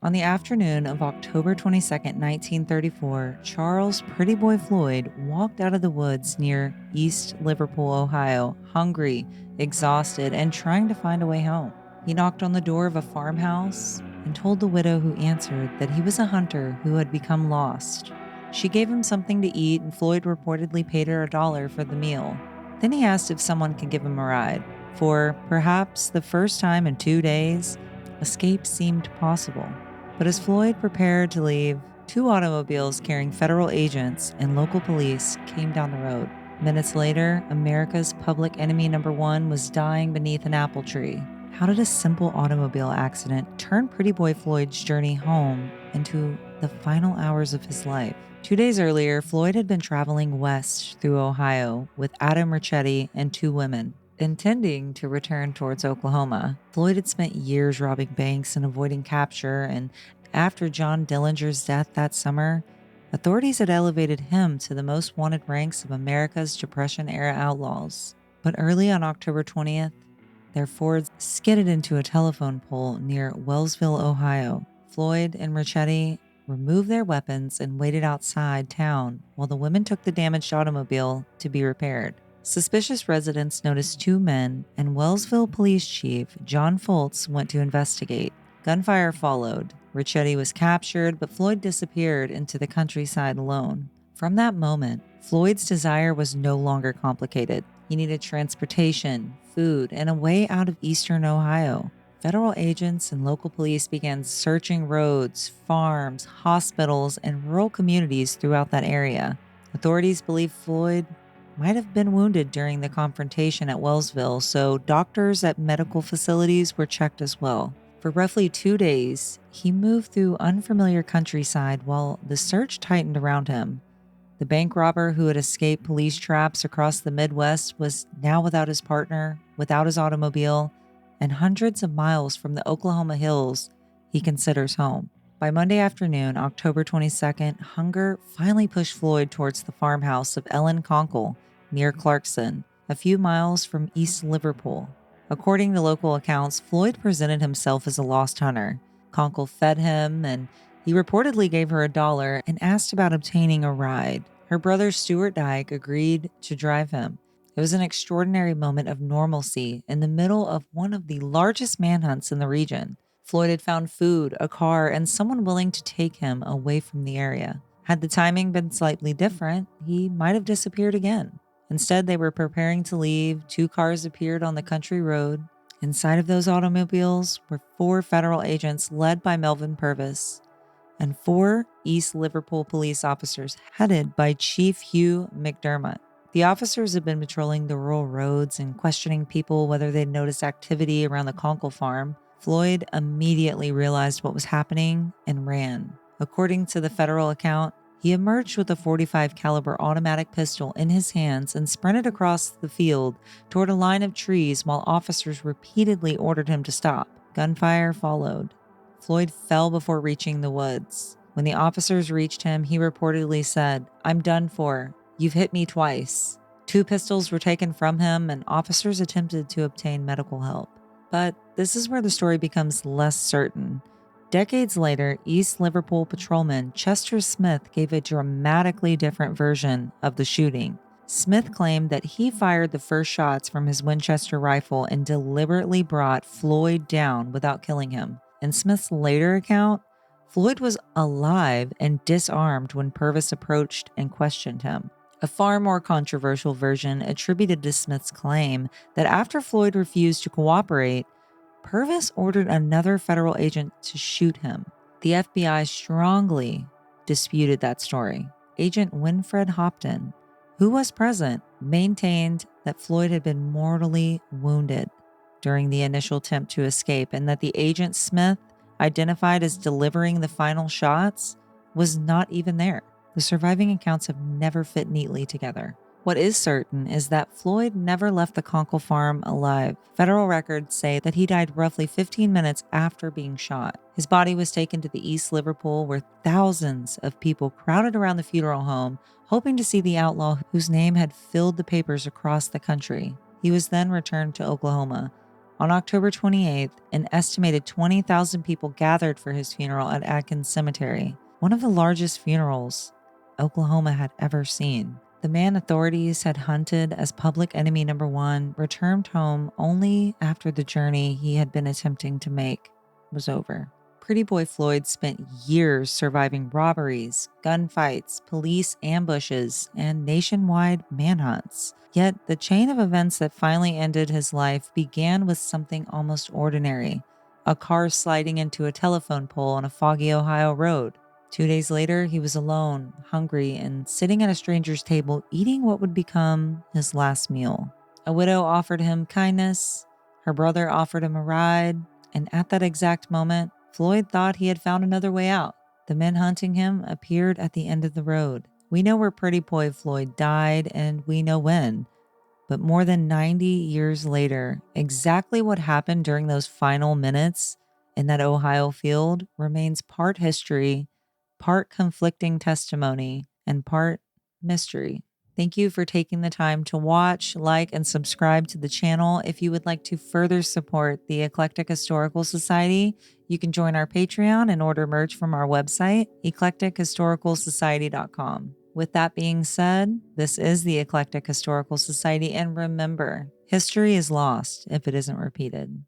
On the afternoon of October 22nd, 1934, Charles Pretty Boy Floyd walked out of the woods near East Liverpool, Ohio, hungry, exhausted, and trying to find a way home. He knocked on the door of a farmhouse and told the widow who answered that he was a hunter who had become lost. She gave him something to eat, and Floyd reportedly paid her $1 for the meal. Then he asked if someone could give him a ride. For perhaps the first time in 2 days, escape seemed possible. But as Floyd prepared to leave, two automobiles carrying federal agents and local police came down the road. Minutes later, America's public enemy number one was dying beneath an apple tree. How did a simple automobile accident turn Pretty Boy Floyd's journey home into the final hours of his life? 2 days earlier, Floyd had been traveling west through Ohio with Adam Richetti and two women, intending to return towards Oklahoma. Floyd had spent years robbing banks and avoiding capture, and after John Dillinger's death that summer, authorities had elevated him to the most wanted ranks of America's Depression-era outlaws. But early on October 20th, their Ford skidded into a telephone pole near Wellsville, Ohio. Floyd and Richetti removed their weapons and waited outside town while the women took the damaged automobile to be repaired. Suspicious residents noticed two men, and Wellsville Police Chief John Foltz went to investigate. Gunfire followed. Richetti was captured, but Floyd disappeared into the countryside alone. From that moment, Floyd's desire was no longer complicated. He needed transportation, food, and a way out of eastern Ohio. Federal agents and local police began searching roads, farms, hospitals, and rural communities throughout that area. Authorities believe Floyd might have been wounded during the confrontation at Wellsville, so doctors at medical facilities were checked as well. For roughly 2 days, he moved through unfamiliar countryside while the search tightened around him. The bank robber who had escaped police traps across the Midwest was now without his partner, without his automobile, and hundreds of miles from the Oklahoma hills he considers home. By Monday afternoon, October 22nd, hunger finally pushed Floyd towards the farmhouse of Ellen Conkle near Clarkson, a few miles from East Liverpool. According to local accounts, Floyd presented himself as a lost hunter. Conkle fed him, and he reportedly gave her $1 and asked about obtaining a ride. Her brother Stuart Dyke agreed to drive him. It was an extraordinary moment of normalcy in the middle of one of the largest manhunts in the region. Floyd had found food, a car, and someone willing to take him away from the area. Had the timing been slightly different, he might have disappeared again. Instead, they were preparing to leave. Two cars appeared on the country road. Inside of those automobiles were 4 federal agents led by Melvin Purvis and 4 East Liverpool police officers headed by Chief Hugh McDermott. The officers had been patrolling the rural roads and questioning people whether they'd noticed activity around the Conkle farm. Floyd immediately realized what was happening and ran. According to the federal account, he emerged with a .45 caliber automatic pistol in his hands and sprinted across the field toward a line of trees while officers repeatedly ordered him to stop. Gunfire followed. Floyd fell before reaching the woods. When the officers reached him, he reportedly said, "I'm done for. You've hit me twice." 2 pistols were taken from him, and officers attempted to obtain medical help. But this is where the story becomes less certain. Decades later, East Liverpool patrolman Chester Smith gave a dramatically different version of the shooting. Smith claimed that he fired the first shots from his Winchester rifle and deliberately brought Floyd down without killing him. In Smith's later account, Floyd was alive and disarmed when Purvis approached and questioned him. A far more controversial version attributed to Smith's claim that after Floyd refused to cooperate, Purvis ordered another federal agent to shoot him. The FBI strongly disputed that story. Agent Winfred Hopton, who was present, maintained that Floyd had been mortally wounded during the initial attempt to escape and that the agent Smith, identified as delivering the final shots, was not even there. The surviving accounts have never fit neatly together. What is certain is that Floyd never left the Conkle farm alive. Federal records say that he died roughly 15 minutes after being shot. His body was taken to the East Liverpool, where thousands of people crowded around the funeral home, hoping to see the outlaw whose name had filled the papers across the country. He was then returned to Oklahoma, On October 28th, an estimated 20,000 people gathered for his funeral at Atkins Cemetery, one of the largest funerals Oklahoma had ever seen. The man authorities had hunted as public enemy number one returned home only after the journey he had been attempting to make was over. Pretty Boy Floyd spent years surviving robberies, gunfights, police ambushes, and nationwide manhunts. Yet the chain of events that finally ended his life began with something almost ordinary: a car sliding into a telephone pole on a foggy Ohio road. 2 days later, he was alone, hungry, and sitting at a stranger's table eating what would become his last meal. A widow offered him kindness, her brother offered him a ride, and at that exact moment, Floyd thought he had found another way out. The men hunting him appeared at the end of the road. We know where Pretty Boy Floyd died, and we know when. But more than 90 years later, exactly what happened during those final minutes in that Ohio field remains part history, part conflicting testimony, and part mystery. Thank you for taking the time to watch, like, and subscribe to the channel. If you would like to further support the Eclectic Historical Society, you can join our Patreon and order merch from our website, eclectichistoricalsociety.com. With that being said, this is the Eclectic Historical Society, and remember, history is lost if it isn't repeated.